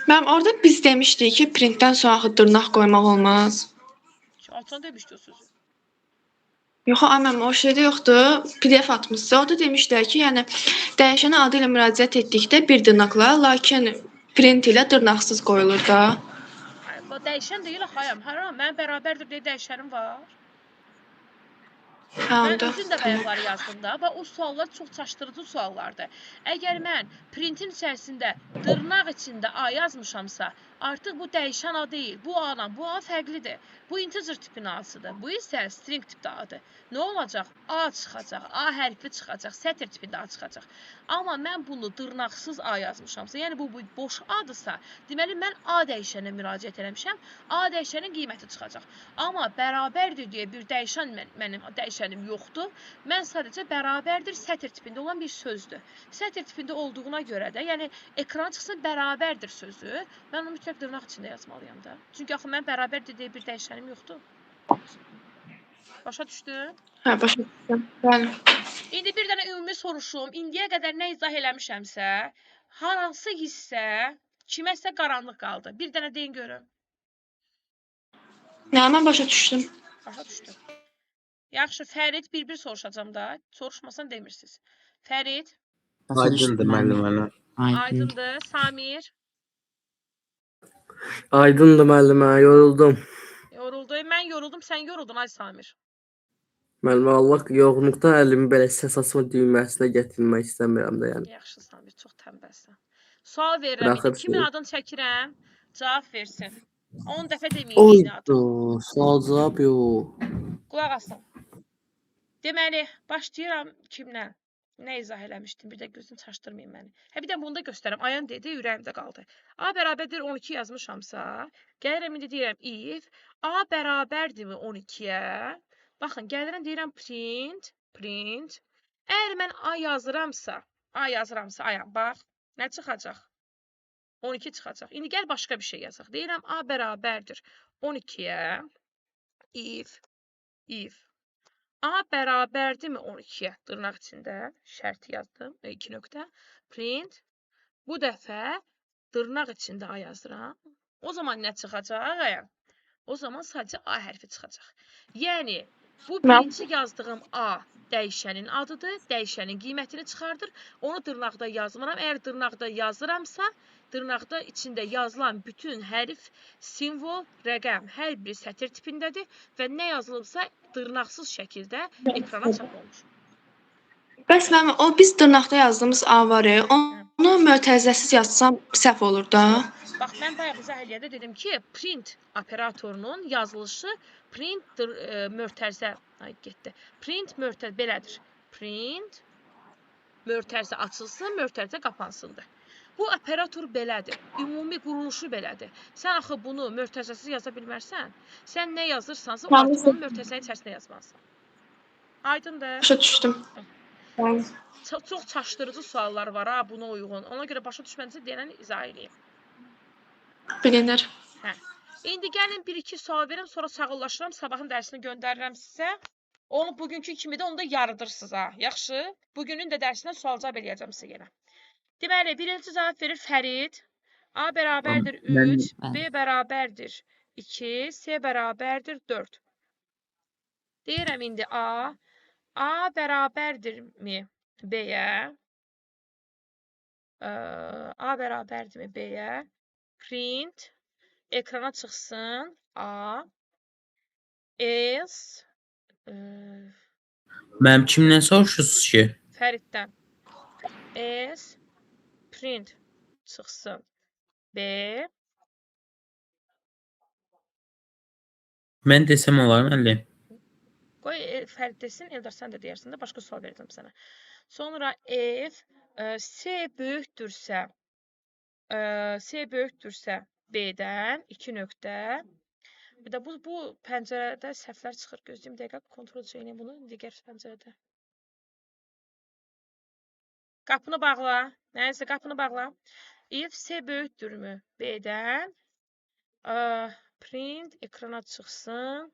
Mən orada biz demişdik ki, printdən sonra dırnaq qoymaq olmaz. Altına demişdi o sözü. Yox, aməm, o şeydə yoxdur. PDF atmışsa, orada demişlər ki, yəni dəyişənə adı ilə müraciət etdikdə bir dırnaqla, lakin print ilə dırnaqsız qoyulur da. Bu dəyişən deyil axı ayam. Mənim bərabərdir deyə dəyişənim var. Hə, Mən onda. özüm də bayaqları yazdım da və o suallar çox çaşdırıcı suallardır. Əgər mən printin içərisində dırnaq içində A yazmışamsa, artıq bu dəyişən A deyil. Bu A-la bu A fərqlidir. Bu integer tipin A-sıdır. Bu isə string tipdə A-dır. Nə olacaq? A çıxacaq, A hərfi çıxacaq, sətr tipində A çıxacaq. Amma mən bunu dırnaqsız A yazmışamsa, yəni bu boş A-dırsa, deməli mən A dəyişəninə müraciət eləmişəm, A dəyişənin qiyməti çıxacaq. Amma bərabərdir deyə bir dəyişən mənim dəyişənim yoxdur. Mən sadəcə bərabərdir sətr tipində olan bir sözdür. Sətr tipində olduğuna görə də, yəni ekrana çıxsın bərabərdir sözü, mən onu mütləq dırnaq içində yazmalıyam da. Çünki axı mən bərabərdir deyə bir dəyişənim yoxdur. Başa düşdün? Hə, başa düşdüm. Bəli. İndi bir dənə ümumi soruşum. İndiyə qədər nə izah eləmişəmsə, hansı hissə kiməsə qaranlıq qaldı? Bir dənə deyin görüm. Nə, mən başa düşdüm. Başa düşdüm. Yaxşı, Fərid bir soruşacam da. Soruşmasan demirsiniz. Fərid, Aydındır müəllim ana. aydındır. Samir, Aydındır müəllimə, yoruldum. yoruldu. Mən yoruldum, sən yoruldun ay Samir. Müəllimə, Allah yoğunluqda əlimi belə səs açma düyməsinə gətirmək istəmirəm də yəni. Yaxşı Samir, çox tənbəlsən. Sual verirəm. Buraxırsın. İndi kimin adını çəkirəm? Cavab versin. 10 dəfə deməyin eyni adı. Sual cavab yox. Qulaq asın. Deməli, başlayıram kimlə? Nə izah eləmişdim? Bir də gözünü çaşdırmayın məni. Hə, bir də bunu da göstərəm. Ayan dedi, ürəyimdə qaldı. A bərabərdir 12 yazmışamsa, gəlirəm indi deyirəm if A bərabərdirmi 12-yə? Baxın, gəlirəm deyirəm print. Əgər mən A yazıramsa, ayam, bax, nə çıxacaq? 12 çıxacaq. İndi gəl başqa bir şey yazaq. Deyirəm A bərabərdir 12-yə if A bərabərdirmi 12-yə? Dırnaq içində şərti yazdım. 2 nöqtə. Print. Bu dəfə dırnaq içində A yazıram. O zaman nə çıxacaq? O zaman sadəcə A hərfi çıxacaq. Yəni, bu birinci yazdığım A dəyişənin adıdır. Dəyişənin qiymətini çıxardır. Onu dırnaqda yazmıram. Əgər dırnaqda yazıramsa, dırnaqda içində yazılan bütün hərf, simvol, rəqəm hər biri sətr tipindədir və nə yazılıbsa dırnaqsız şəkildə ekrana çap olunur. Bəs mənim o biz dırnaqda yazdığımız A var ya, onu mötərizəsiz yazsam səhv olur da. Bax, mən bayaq izah eləyəndə dedim ki, print operatorunun yazılışı print mötərizə getdi. Print mötərizə belədir. Print mötərizə açılsın, mötərizə qapansındır. Bu operator belədir. Ümumi quruluşu belədir. Sən axı bunu mötərizəsiz yaza bilmərsən. Sən nə yazırsansa, artıq onu mötərizənin içərisində yazmalısan. Aydındır. Başa düşdüm. Çox çaşdırıcı suallar var ha buna uyğun. Ona görə başa düşmədinizsə deyilən izah edeyim. Bilinir. Hə. İndi gəlin 1-2 sual verim, sonra sağollaşıram, sabahın dərsini göndərirəm sizə. Onu bugünkü kimi də onu da yarıdırsınız ha. Yaxşı? Bugünün də dərsindən sual cavab eləyəcəm sizə yenə. Deməli, birinci cavab verir Fərid. A bərabərdir 3, B bərabərdir 2, C bərabərdir 4. Deyirəm indi A. A bərabərdirmi B-yə? A bərabərdirmi B-yə? Print. Ekrana çıxsın. A. S. Mənim kimdən soruşursunuz ki? Fəriddən. S. Print çıxsın. B. Mən desəm olar müəllim. Qoy Fərid desin, Eldar sən də deyərsən də, başqa sual verəcəm sənə. Sonra F. C böyükdürsə B-dən 2 nöqtə. Bir də bu pəncərədə səhvlər çıxır. Gözləyim dəqiqə kontrol edəcəyini bunu digər pəncərədə. Qapını bağla. Nəyəsə qapını bağla. If C böyükdürmü B-dən? Print ekrana çıxsın.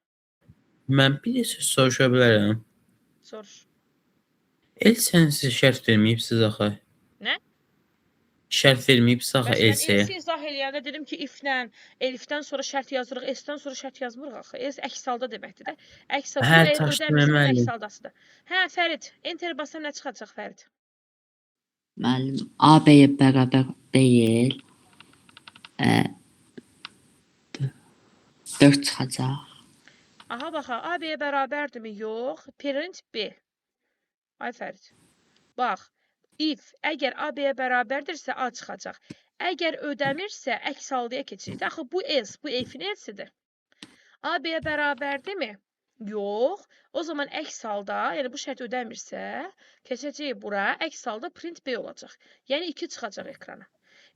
Mən bir söz soruşa bilərəm. Soruş. Sən sizə şərt verməyibsiniz axı. Nə? Şərt verməyibsiniz axı Mən Elsiyə. S izah eləyəndə dedim ki, if-lə, elifdən sonra şərt yazırıq, S-dən sonra şərt yazmırıq axı. S əks halda deməkdir də. Əks halda ödəmişsən əks haldasıdır. Hə, Fərid, enter basam nə çıxacaq Fərid? Müəllim, A B-yə bərabər deyil. 4 çıxacaq. Aha, baxaq. A B-yə bərabərdirmi? Yox. Print B. Ay Fərid. Bax. If əgər A B-yə bərabərdirsə A çıxacaq. Əgər ödəmirsə əks haldıya keçirik. Axı bu else, bu if-in else-dir. A B-yə bərabərdirmi? Yox. O zaman əks halda, yəni bu şərt ödəmirsə, keçəcəyik bura, əks halda print B olacaq. Yəni 2 çıxacaq ekrana.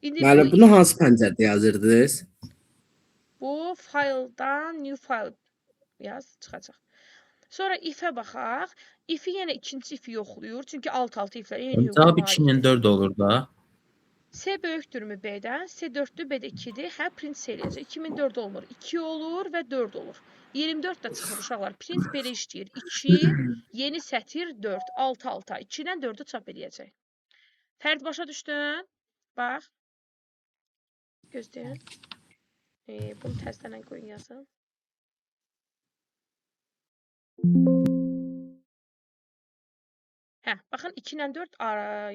İndi Müəllim, bunu hansı pəncərədə yazırdınız? bu fayldan new file yaz, çıxacaq. Sonra if-ə baxaq. If-i yenə ikinci if-i yoxluyur. Çünki alt-alt if-lər eyni hüquqa Cavab malikdir. 2 ilə 4 olur da. S böyükdürmü B-dən? S 4-dür, B də 2-dir. Hə, print C eləyəcək. 2004 olmur. 2 olur və 4 olur. 24 də çıxır uşaqlar. Print belə işləyir. 2, yeni sətir 4. 6-6. 2-dən 4-ü çap eləyəcək. Fərd başa düşdün? Bax. Gözləyin. Bunu təzədən qoyun yazın. Hə, baxın 2 ilə 4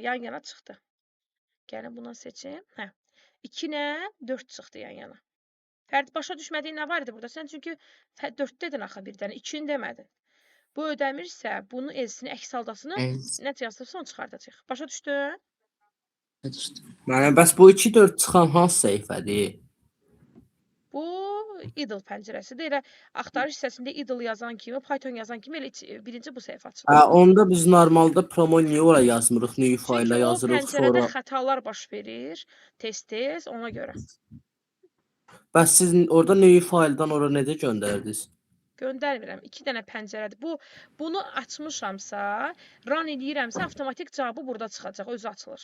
yan-yana çıxdı. Gəlin buna seçim. Hə. 2 ilə 4 çıxdı yan-yana. Fərd başa düşmədiyin nə var idi burada? Sən çünki 4 dedin axı birdən, 2-ni demədin. Bu ödəmirsə, bunun else-ni, əks haldasını nə yazırsa onu çıxardacaq. Başa düşdün? Müəllim, bəs bu 2-4 çıxan hansı səhifədir? Bu idle pəncərəsidir. Elə axtarış hissəsində idle yazan kimi, Python yazan kimi elə birinci bu səhifə açılır. Hə, onda biz normalda promo niyə ora yazmırıq, new fayla Çünki o yazırıq pəncərədə sonra. xətalar baş verir, tez-tez, ona görə. Bəs siz orada new fayldan ora necə göndərdiniz? Göndərmirəm. 2 dənə pəncərədir. Bunu açmışamsa, run eləyirəmsə, avtomatik cavabı burada çıxacaq, özü açılır.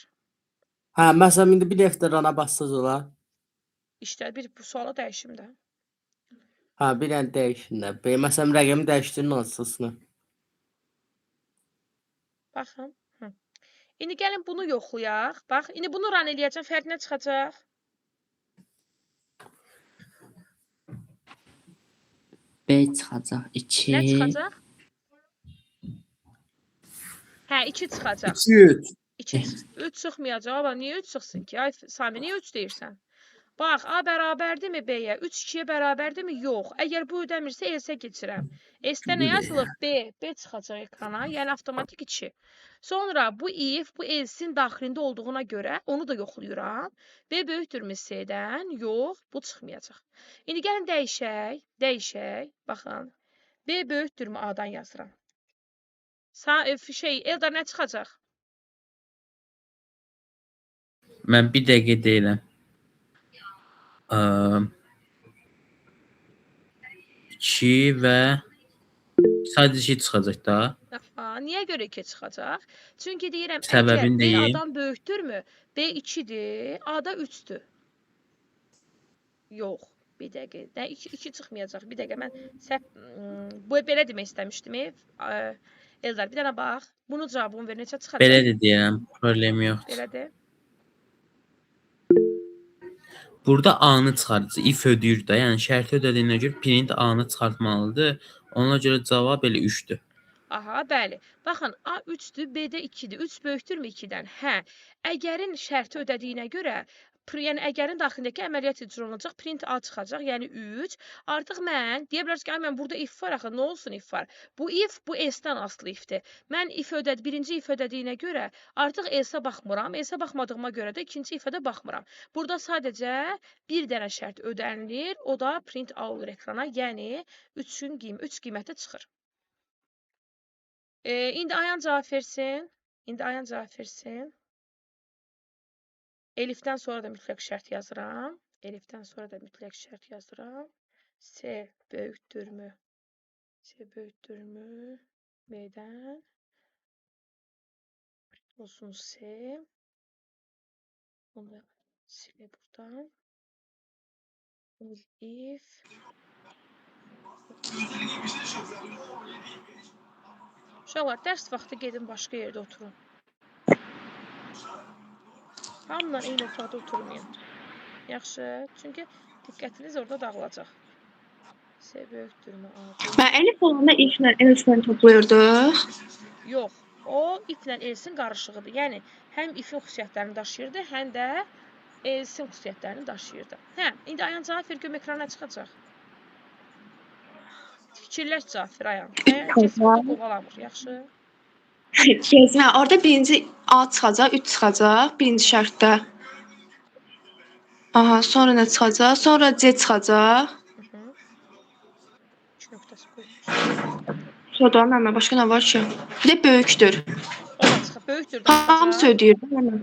Hə, məsələn indi bir dəfə rana bassaz olar. İşte bu suala dəyişim də. Hə, bir dənə dəyişin də. Məsələn rəqəmi dəyişdirin ansızını. Baxın. İndi gəlin bunu yoxlayaq. Bax, indi bunu run eləyəcəm, fərq nə çıxacaq? B çıxacaq. 2. Nə çıxacaq? Hə, 2 çıxacaq. 2-3. 3 çıxmayacaq. Amma niyə 3 çıxsın ki? Ay Sami, niyə 3 deyirsən? Bax, A bərabərdirmi B-yə? 3 2-yə bərabərdirmi? Yox. Əgər bu ödəmirsə else keçirəm. Else-də nə yazılıb? B. B çıxacaq ekrana. Yəni avtomatik 2. Sonra bu if, bu else-in daxilində olduğuna görə onu da yoxlayıram. B böyükdürmü C-dən? Yox, bu çıxmayacaq. İndi gəlin dəyişək. Baxın. B böyükdürmü A-dan yazıram. Eldar nə çıxacaq? Mən bir dəqiqə deyiləm. 2 və sadəcə 2 çıxacaq da. Niyə görə 2 çıxacaq? Çünki deyirəm, Səbəbini əgər B deyim. A-dan böyükdürmü? B 2-dir, A-da 3-dür. Yox, bir dəqiqə. 2 çıxmayacaq. Bir dəqiqə, mən bu belə demək istəmişdim. Eldar, bir dənə bax. Bunun cavabını ver, neçə çıxacaq? Belə də deyirəm, problem yoxdur. Belədir. Burada A-nı çıxardıcı, if ödəyir də, yəni şərti ödədiyinə görə print A-nı çıxartmalıdır. Ona görə cavab elə 3-dür. Aha, bəli. Baxın, A 3-dür, B də 2-dir. 3 böyükdürmü 2-dən? Hə. Əgərin şərti ödədiyinə görə, yəni əgərin daxilindəki əməliyyat icra olunacaq, print A çıxacaq, yəni 3. Artıq mən, deyə bilərsiniz ki, mən burada if var axı, nə olsun if var? Bu if, bu else-dən asılı ifdir. Mən birinci if ödədiyinə görə artıq else-ə baxmıram. Else-ə baxmadığıma görə də ikinci if-ə də baxmıram. Burada sadəcə bir dənə şərt ödənilir, o da print A olur ekrana, yəni 3 qiyməti çıxır. İndi Ayan cavab versin. Elifdən sonra da mütləq şərt yazıram. S böyükdürmü? B-dən olsun C. Onu silə buradan. If uşaqlar, dərs vaxtı gedin başqa yerdə oturun. Hamıdan eyni otaqda oturmayın. Yaxşı, çünki diqqətiniz orada dağılacaq. S böyükdürmü A? Və elif olanda if-lə else-dən toplayırdıq. Yox, o if-lə else-in qarışığıdır. Yəni, həm if-in xüsusiyyətlərini daşıyırdı, həm də else-in xüsusiyyətlərini daşıyırdı. Hə, indi Ayan cavab ver, görüm ekrana çıxacaq. Fikirləş cavab ver Ayan. Üç Əgər xaza. keçmədə qovalamır, yaxşı? Keçmə. Orada birinci A çıxacaq, 3 çıxacaq birinci şərtdə. Aha, sonra nə çıxacaq? Sonra C çıxacaq. Hı. 3 nöqtəsi qoyulmuş. Sonra məmə başqa nə var ki? Bir də böyükdür. O da çıxıb, böyükdür də Hamısı çıxacaq. ödəyir də məmə.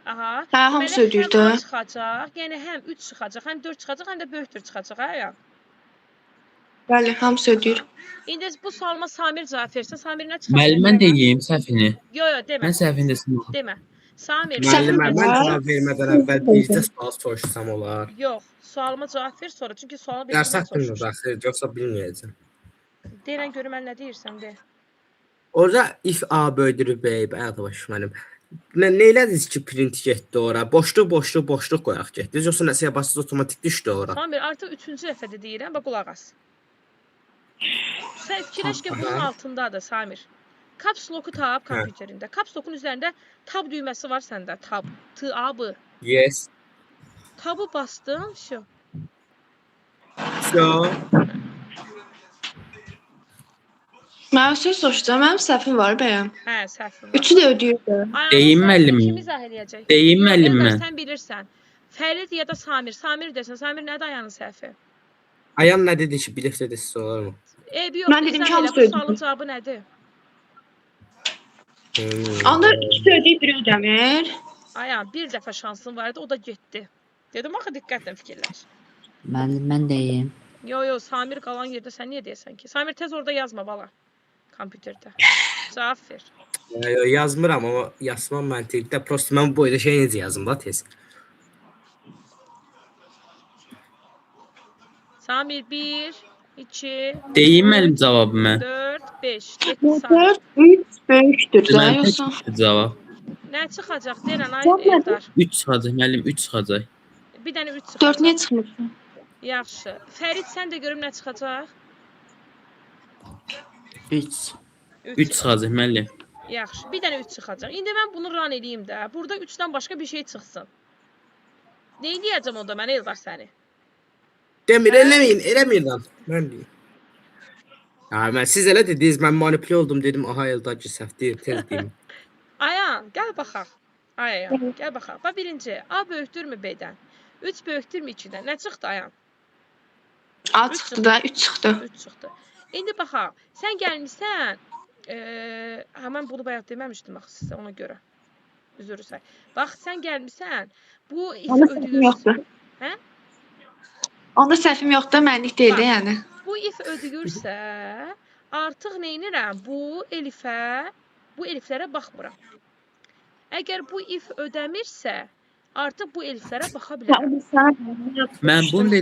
Aha. Hə, hamısı Deməli, ödəyir həm A də. çıxacaq, yəni həm 3 çıxacaq, həm 4 çıxacaq, həm də böyükdür çıxacaq, hə Ayan? Bəli, hamısı ödəyir. İndi bu sualıma Samir cavab versə, Samir nə çıxacaq? Müəllim mən deyim səhvini. Yo, demə. Mən səhvini desəm. Demə. Samir, Müəllimə, Sən- mən cavab vermədən əvvəl bircə sual soruşsam olar. Yox, sualıma cavab ver sonra, çünki sualı bilmirəm Dərs haqqında soruşmuşam. daxil, yoxsa bilməyəcəm. Deyirən görüm mən nə deyirsən de. Orada if A böyüdür B, bayaq mənim. Nə elədiniz ki, print getdi ora? Boşluq qoyaq getdiniz, yoxsa nəsə basdınız avtomatik düşdü ora? Samir, artıq 3-cü dəfədə deyirəm, bax qulaq as. Sən fikirləş ki, bunun Aha. altındadır Samir. Caps lock-u tap kompüterində. Caps lock-un üzərində tab düyməsi var səndə, tab, T-A-B. Yes. Tabı bastın, şu. So, Mən söz soruşacağam, mənim səhvim var bəyəm. Hə, səhvin var. Üçü də ödəyir də. Ayağının Deyim səhvini müəllim. Kim izah eləyəcək? Deyim Yox, müəllim Eldar, mən. sən bilirsən. Fərid ya da Samir. Samir desən, Samir nədir Ayağının səhvi? Ayan nə dedi ki, bilək dedisi olarmı? Eybi yox, Mən dedim ki, izah elə. hamısı Bu ödəyir. sualın cavabı nədir? Onda ikisi ödəyib, biri ödəmir. Ayan, bir dəfə şansın var idi, o da getdi. Dedim axı diqqətlə fikirləş. Müəllim mən deyim. Yo, Samir qalan yerdə sən niyə deyəsən ki? Samir tez orada yazma bala. Kompüterdə. Cavab ver. Yazmıram, amma yazmam məntiqdə. Prosto mən bu boyda şey necə yazım da tez. Samir 1, 2, Deyim müəllim cavabımı. 4, 5. Getdi Samir. 4, 3 böyükdür də, Deməli yoxsa? tək cavab. Nə çıxacaq deyən ay Cavab nədir? Eldar. 3 çıxacaq müəllim, 3 çıxacaq. Bir dənə 3 çıxacaq. 4 niyə çıxmırsan? Yaxşı. Fərid sən də görüm nə çıxacaq? 3. 3 çıxacaq müəllim. Yaxşı. Bir dənə 3 çıxacaq. İndi mən bunu ran eləyim də. Burada 3-dən başqa bir şey çıxsın. Nə edəcəm onda mən Eldar səni? Demir, eləməyin. Mən deyim. Siz elə dediniz, mən manipulə oldum dedim, aha Eldar ki, səhv deyil, tez deyim. Ayan, gəl baxaq. Ayan, gəl baxaq. Bax birinci, A böyükdürmü B-dən? 3 böyükdürmü 2-dən? Nə çıxdı Ayan? A çıxdı da, 3 çıxdı. 3 çıxdı. İndi baxaq. Sən gəlmisən, mən bunu bayaq deməmişdim axı sizə ona görə. Üzr istəyirəm. Bax, sən gəlmisən, bu Onda if səhvim yoxdur. ödəyirsən. Hə? Onda səhvim yoxdur, mənlik deyil də yəni. Bu if ödəyirsə, artıq nə edirəm? Bu eliflərə baxmıram. Əgər bu if ödəmirsə, artıq bu eliflərə baxa bilərəm. Mən bunu